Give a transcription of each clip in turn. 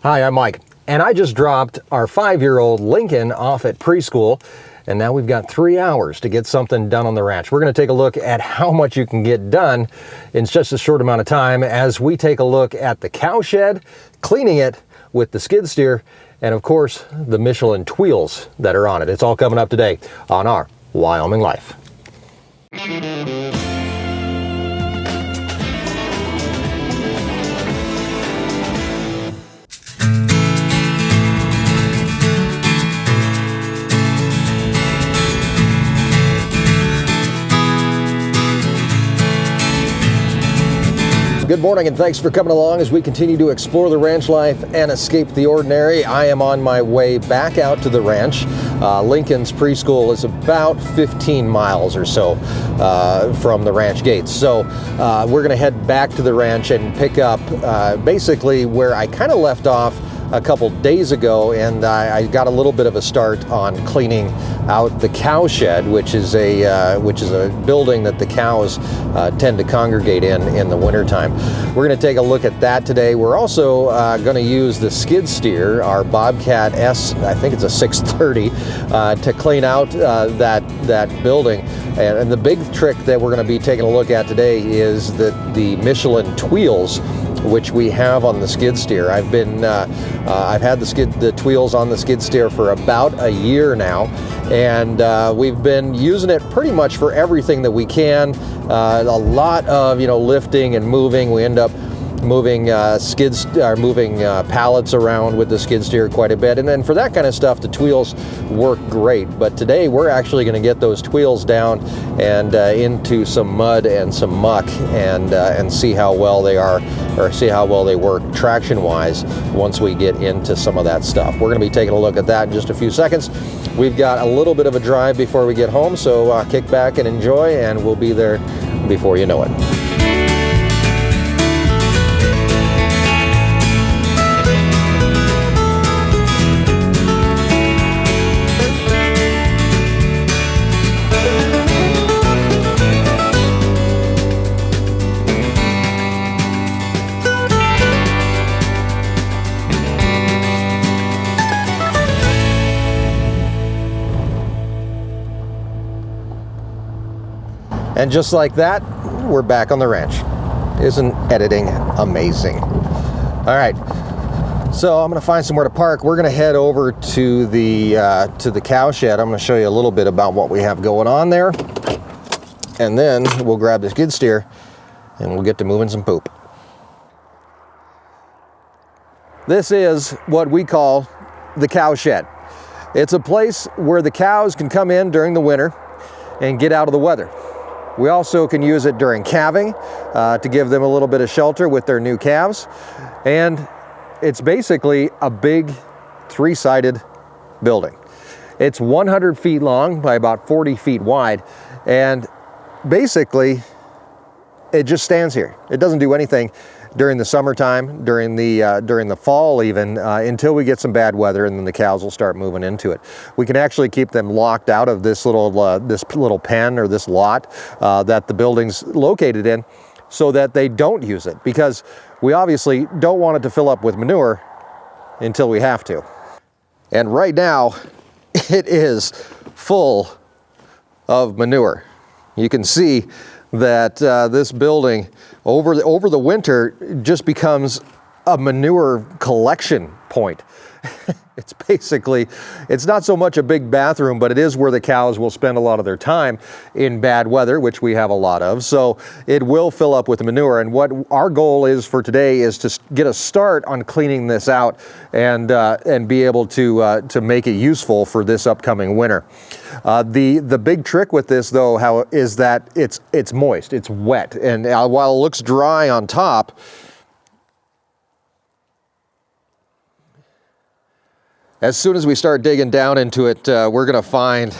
Hi, I'm Mike, and I just dropped our 5-year-old Lincoln off at preschool, and now we've got 3 hours to get something done on the ranch. We're going to take a look at how much you can get done in just a short amount of time as we take a look at the cow shed, cleaning it with the skid steer, and of course, the Michelin Tweels that are on it. It's all coming up today on Our Wyoming Life. Good morning and thanks for coming along as we continue to explore the ranch life and escape the ordinary. I am on my way back out to the ranch. Lincoln's preschool is about 15 miles or so from the ranch gates. So we're going to head back to the ranch and pick up basically where I kind of left off a couple days ago, and I got a little bit of a start on cleaning out the cow shed, which is a building that the cows tend to congregate in the wintertime. We're going to take a look at that today. We're also going to use the skid steer, our Bobcat S, I think it's a 630, to clean out that building. And the big trick that we're going to be taking a look at today is the Michelin Tweels, which we have on the skid steer. I've had the Tweels on the skid steer for about a year now, and we've been using it pretty much for everything that we can. A lot of lifting and moving. We end up moving pallets around with the skid steer quite a bit, and then for that kind of stuff the Tweels work great. But today we're actually going to get those Tweels down and into some mud and some muck and see how well they are, or see how well they work traction wise once we get into some of that stuff. We're going to be taking a look at that in just a few seconds. We've got a little bit of a drive before we get home, so kick back and enjoy, and we'll be there before you know it. And just like that, we're back on the ranch. Isn't editing amazing? All right, so I'm gonna find somewhere to park. We're gonna head over to the cow shed. I'm gonna show you a little bit about what we have going on there. And then we'll grab the skid steer and we'll get to moving some poop. This is what we call the cow shed. It's a place where the cows can come in during the winter and get out of the weather. We also can use it during calving to give them a little bit of shelter with their new calves. And it's basically a big 3-sided building. It's 100 feet long by about 40 feet wide. And basically, it just stands here. It doesn't do anything during the summertime, during the fall even, until we get some bad weather, and then the cows will start moving into it. We can actually keep them locked out of this little pen or this lot that the building's located in, so that they don't use it, because we obviously don't want it to fill up with manure until we have to. And right now, it is full of manure. You can see that this building over the winter just becomes a manure collection point. It's not so much a big bathroom, but it is where the cows will spend a lot of their time in bad weather, which we have a lot of. So it will fill up with manure. And what our goal is for today is to get a start on cleaning this out and be able to make it useful for this upcoming winter. The big trick with this, though, is that it's moist, it's wet, and while it looks dry on top, as soon as we start digging down into it, we're going to find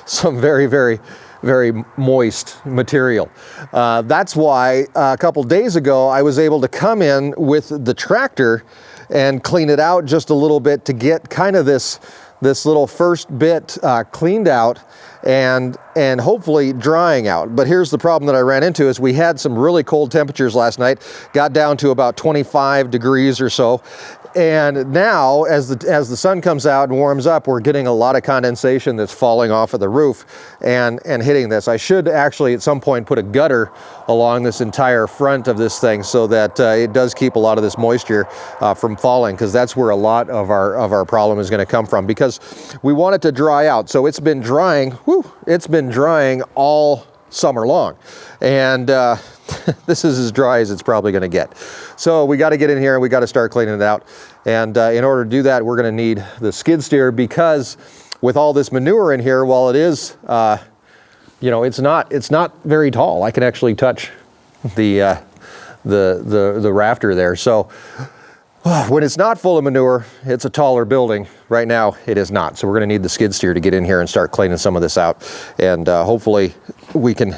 some very, very, very moist material. That's why a couple days ago I was able to come in with the tractor and clean it out just a little bit to get kind of this little first bit cleaned out and hopefully drying out. But here's the problem that I ran into is we had some really cold temperatures last night, got down to about 25 degrees or so, And now, as the sun comes out and warms up, we're getting a lot of condensation that's falling off of the roof and hitting this. I should actually at some point put a gutter along this entire front of this thing so that it does keep a lot of this moisture from falling, because that's where a lot of our problem is going to come from, because we want it to dry out. So it's been drying, it's been drying all summer long. And this is as dry as it's probably going to get. So we got to get in here and we got to start cleaning it out. And in order to do that, we're going to need the skid steer, because with all this manure in here, while it is, you know, it's not very tall. I can actually touch the rafter there. So when it's not full of manure, it's a taller building. Right now, it is not. So we're going to need the skid steer to get in here and start cleaning some of this out. And hopefully we can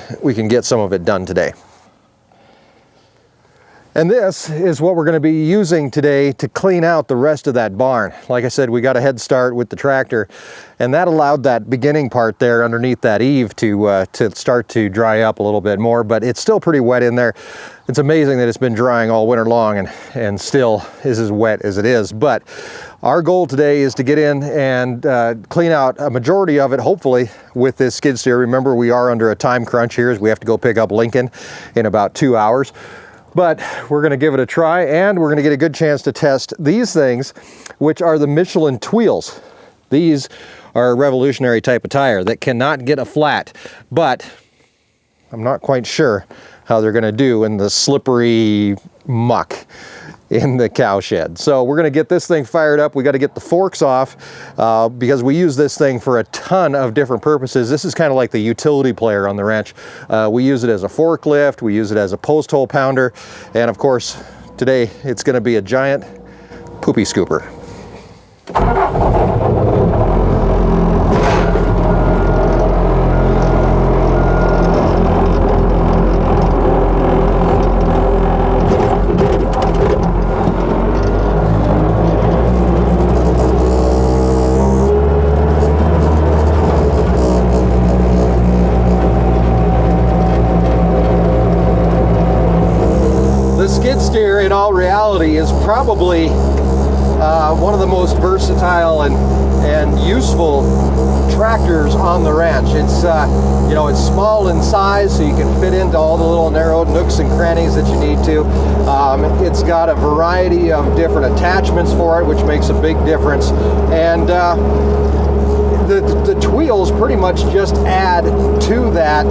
get some of it done today. And this is what we're going to be using today to clean out the rest of that barn. Like I said, we got a head start with the tractor, and that allowed that beginning part there underneath that eave to start to dry up a little bit more, but it's still pretty wet in there. It's amazing that it's been drying all winter long and still is as wet as it is. But our goal today is to get in and clean out a majority of it, hopefully, with this skid steer. Remember, we are under a time crunch here as we have to go pick up Lincoln in about 2 hours. But we're going to give it a try, and we're going to get a good chance to test these things, which are the Michelin Tweels. These are a revolutionary type of tire that cannot get a flat, but I'm not quite sure how they're going to do in the slippery muck in the cow shed. So we're going to get this thing fired up. We got to get the forks off because we use this thing for a ton of different purposes. This is kind of like the utility player on the ranch. We use it as a forklift, we use it as a post hole pounder, and of course today it's going to be a giant poopy scooper. In all reality, is probably one of the most versatile and useful tractors on the ranch. It's you know, it's small in size, so you can fit into all the little narrow nooks and crannies that you need to. It's got a variety of different attachments for it, which makes a big difference. And the Tweels pretty much just add to that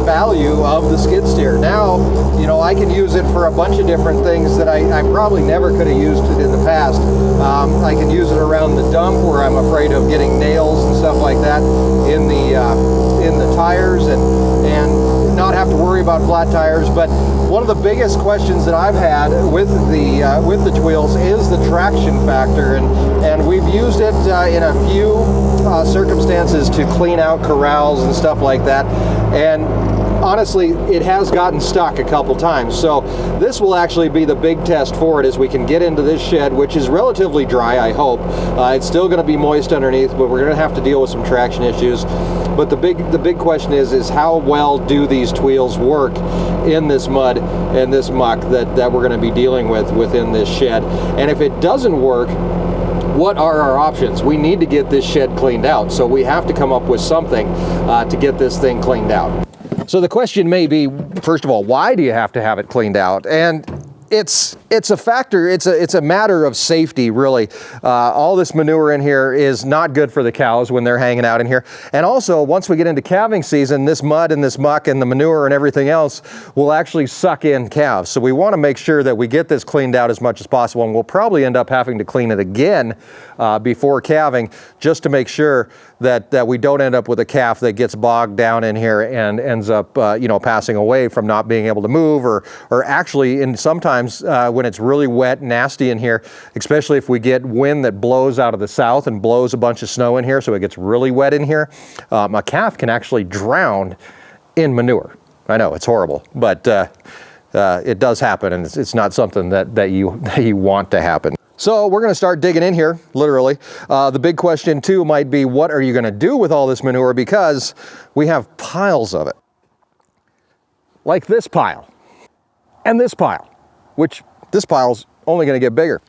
value of the skid steer. Now, you know, I can use it for a bunch of different things that I probably never could have used it in the past. I can use it around the dump where I'm afraid of getting nails and stuff like that in the tires, and not have to worry about flat tires. But one of the biggest questions that I've had with the Tweels is the traction factor, and we've used it in a few circumstances to clean out corrals and stuff like that, and honestly, it has gotten stuck a couple times. So this will actually be the big test for it as we can get into this shed, which is relatively dry, I hope. It's still going to be moist underneath, but we're going to have to deal with some traction issues. But the big question is how well do these Tweels work in this mud and this muck that we're going to be dealing with within this shed? And if it doesn't work, what are our options? We need to get this shed cleaned out, so we have to come up with something to get this thing cleaned out. So the question may be, first of all, why do you have to have it cleaned out? And it's a factor, it's a matter of safety, really. All this manure in here is not good for the cows when they're hanging out in here. And also, once we get into calving season, this mud and this muck and the manure and everything else will actually suck in calves. So we want to make sure that we get this cleaned out as much as possible, and we'll probably end up having to clean it again before calving, just to make sure that we don't end up with a calf that gets bogged down in here and ends up you know, passing away from not being able to move, or actually in sometimes when it's really wet, nasty in here, especially if we get wind that blows out of the south and blows a bunch of snow in here, so it gets really wet in here, a calf can actually drown in manure. I know, it's horrible, but it does happen, and it's not something that you want to happen. So we're going to start digging in here, literally. The big question too might be, what are you going to do with all this manure? Because we have piles of it. Like this pile and this pile, which this pile's only going to get bigger.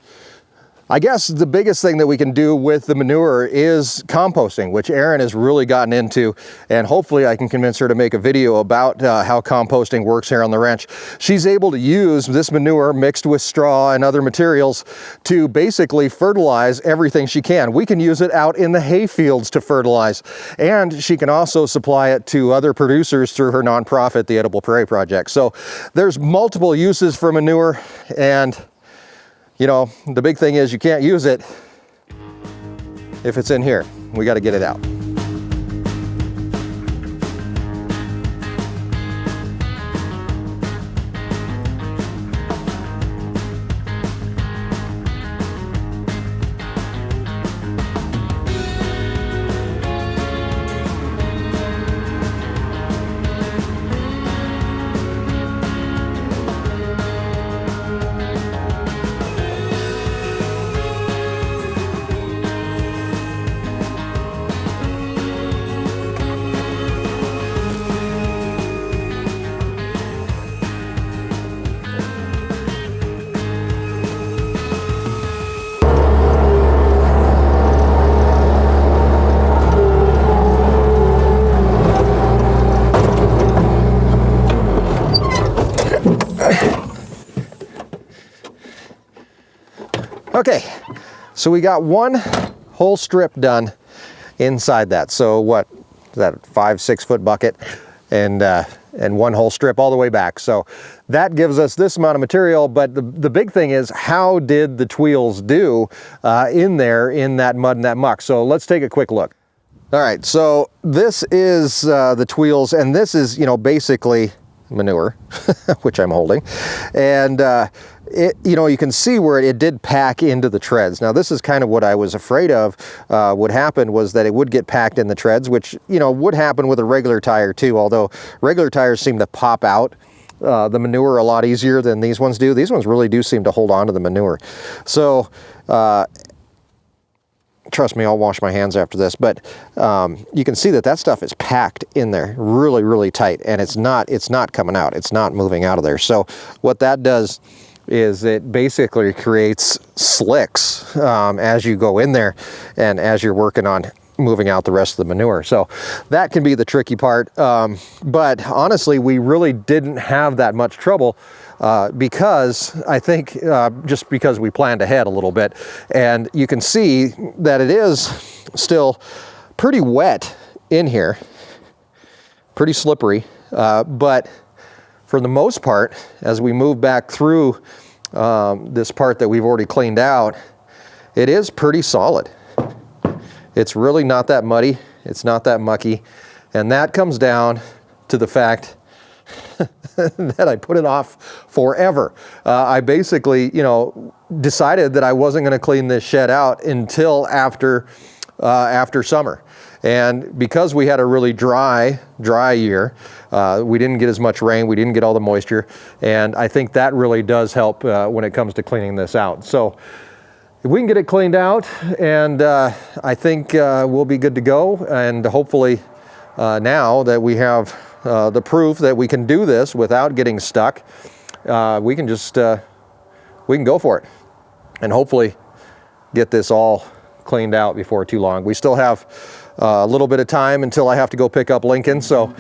I guess the biggest thing that we can do with the manure is composting, which Erin has really gotten into, and hopefully I can convince her to make a video about how composting works here on the ranch. She's able to use this manure mixed with straw and other materials to basically fertilize everything she can. We can use it out in the hay fields to fertilize, and she can also supply it to other producers through her nonprofit, the Edible Prairie Project. So there's multiple uses for manure, and you know, the big thing is you can't use it if it's in here. We got to get it out. Okay, so we got one whole strip done inside that. So what is that, 5-6 foot bucket, and one whole strip all the way back. So that gives us this amount of material, but the big thing is, how did the Tweels do in there in that mud and that muck? So let's take a quick look. All right, so this is the Tweels, and this is, you know, basically manure, which I'm holding, and you know, you can see where it did pack into the treads. Now this is kind of what I was afraid of would happen, was that it would get packed in the treads, which, you know, would happen with a regular tire too, although regular tires seem to pop out the manure a lot easier than these ones do. These ones really do seem to hold on to the manure. So trust me, I'll wash my hands after this, but you can see that that stuff is packed in there really, really tight, and it's not coming out. It's not moving out of there. So what that does is it basically creates slicks as you go in there and as you're working on moving out the rest of the manure. So that can be the tricky part. But honestly, we really didn't have that much trouble because I think just because we planned ahead a little bit, and you can see that it is still pretty wet in here, pretty slippery, but for the most part, as we move back through this part that we've already cleaned out, it is pretty solid. It's really not that muddy, it's not that mucky, and that comes down to the fact that I put it off forever. I basically, you know, decided that I wasn't going to clean this shed out until after summer. And because we had a really dry year, we didn't get as much rain, we didn't get all the moisture, and I think that really does help when it comes to cleaning this out. So if we can get it cleaned out, and I think we'll be good to go, and hopefully now that we have the proof that we can do this without getting stuck, we can just we can go for it and hopefully get this all cleaned out before too long. We still have a little bit of time until I have to go pick up Lincoln, so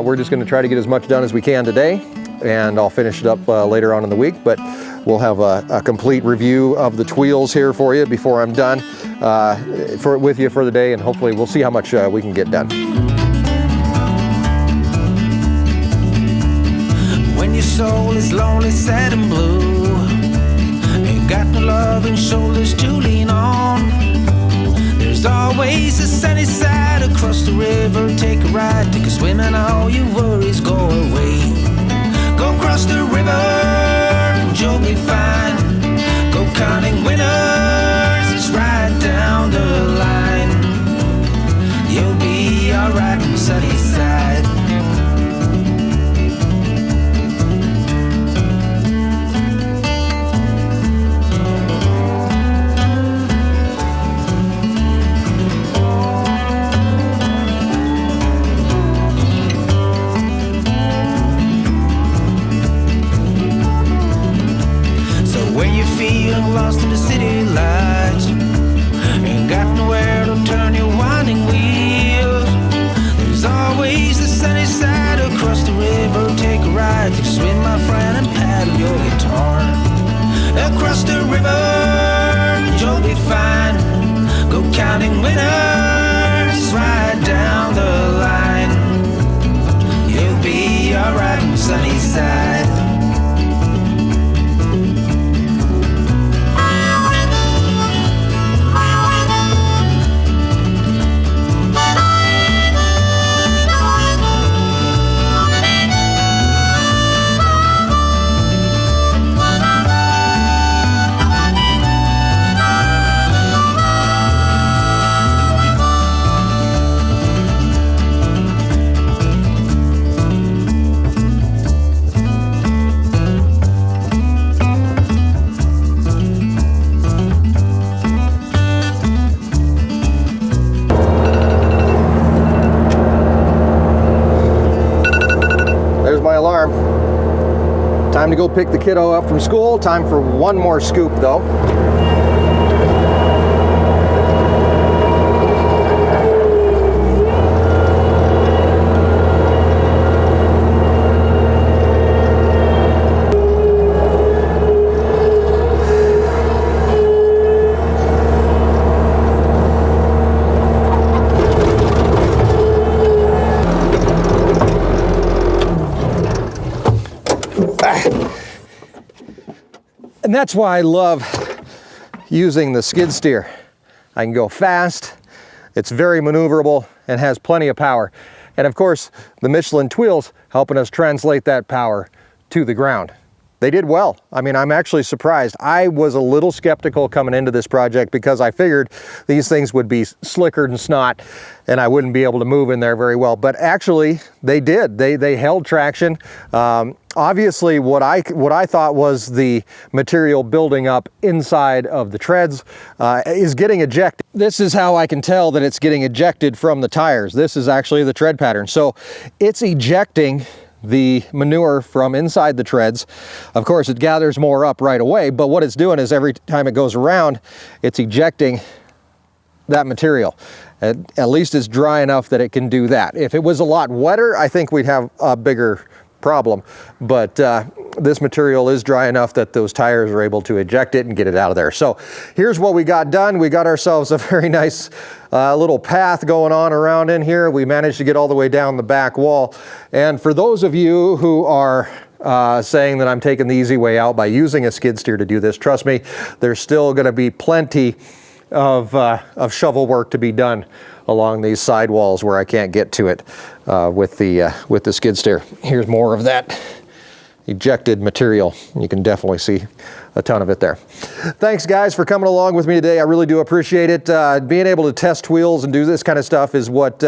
we're just going to try to get as much done as we can today, and I'll finish it up later on in the week, but we'll have a complete review of the Tweels here for you before I'm done with you for the day, and hopefully we'll see how much we can get done. When your soul is lonely, sad and blue, ain't got no love and shoulders to lean on, there's always a sunny side across the river. Take a ride, take a swim, and all your worries go away. Go across the river and you'll be fine. Go counting winners, it's right down the line. You'll be alright on the sunny side. across the river, and you'll be fine. Go counting winners right down the line. You'll be alright on sunny side. Time to go pick the kiddo up from school. Time for one more scoop though. And that's why I love using the skid steer. I can go fast, it's very maneuverable, and has plenty of power. And of course, the Michelin Tweels helping us translate that power to the ground. They did well. I mean, I'm actually surprised. I was a little skeptical coming into this project because I figured these things would be slicker than snot and I wouldn't be able to move in there very well. But actually, they did. They held traction. Obviously, what I thought was the material building up inside of the treads is getting ejected. This is how I can tell that it's getting ejected from the tires. This is actually the tread pattern. So it's ejecting the manure from inside the treads. Of course, it gathers more up right away, but what it's doing is every time it goes around, it's ejecting that material. At least it's dry enough that it can do that. If it was a lot wetter, I think we'd have a bigger problem, but this material is dry enough that those tires are able to eject it and get it out of there. So here's what we got done. We got ourselves a very nice little path going on around in here. We managed to get all the way down the back wall. And for those of you who are saying that I'm taking the easy way out by using a skid steer to do this, trust me, there's still going to be plenty of shovel work to be done along these side walls where I can't get to it with the skid steer. Here's more of that ejected material. You can definitely see a ton of it there. Thanks guys for coming along with me today. I really do appreciate it. Being able to test wheels and do this kind of stuff is what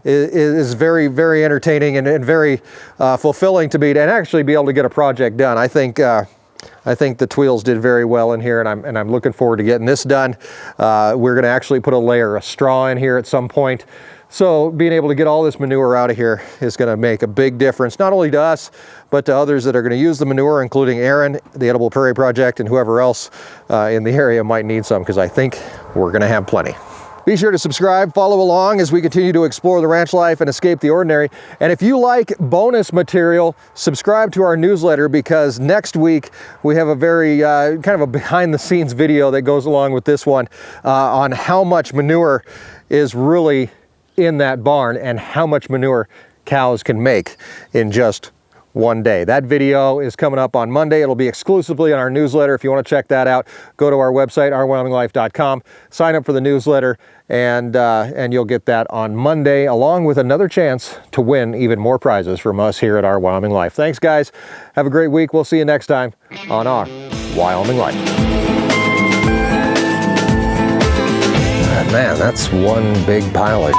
is very, very entertaining and very fulfilling to me, to actually be able to get a project done. I think the Tweels did very well in here, and I'm looking forward to getting this done. We're going to actually put a layer of straw in here at some point. So being able to get all this manure out of here is going to make a big difference, not only to us, but to others that are going to use the manure, including Erin, the Edible Prairie Project, and whoever else in the area might need some, because I think we're going to have plenty. Be sure to subscribe, follow along as we continue to explore the ranch life and escape the ordinary. And if you like bonus material, subscribe to our newsletter, because next week we have a very kind of a behind the scenes video that goes along with this one on how much manure is really in that barn and how much manure cows can make in just one day. That video is coming up on Monday. It'll be exclusively on our newsletter. If you want to check that out, go to our website, ourwyominglife.com, sign up for the newsletter, and you'll get that on Monday, along with another chance to win even more prizes from us here at Our Wyoming Life. Thanks guys. Have a great week. We'll see you next time on Our Wyoming Life. Man, that's one big pile of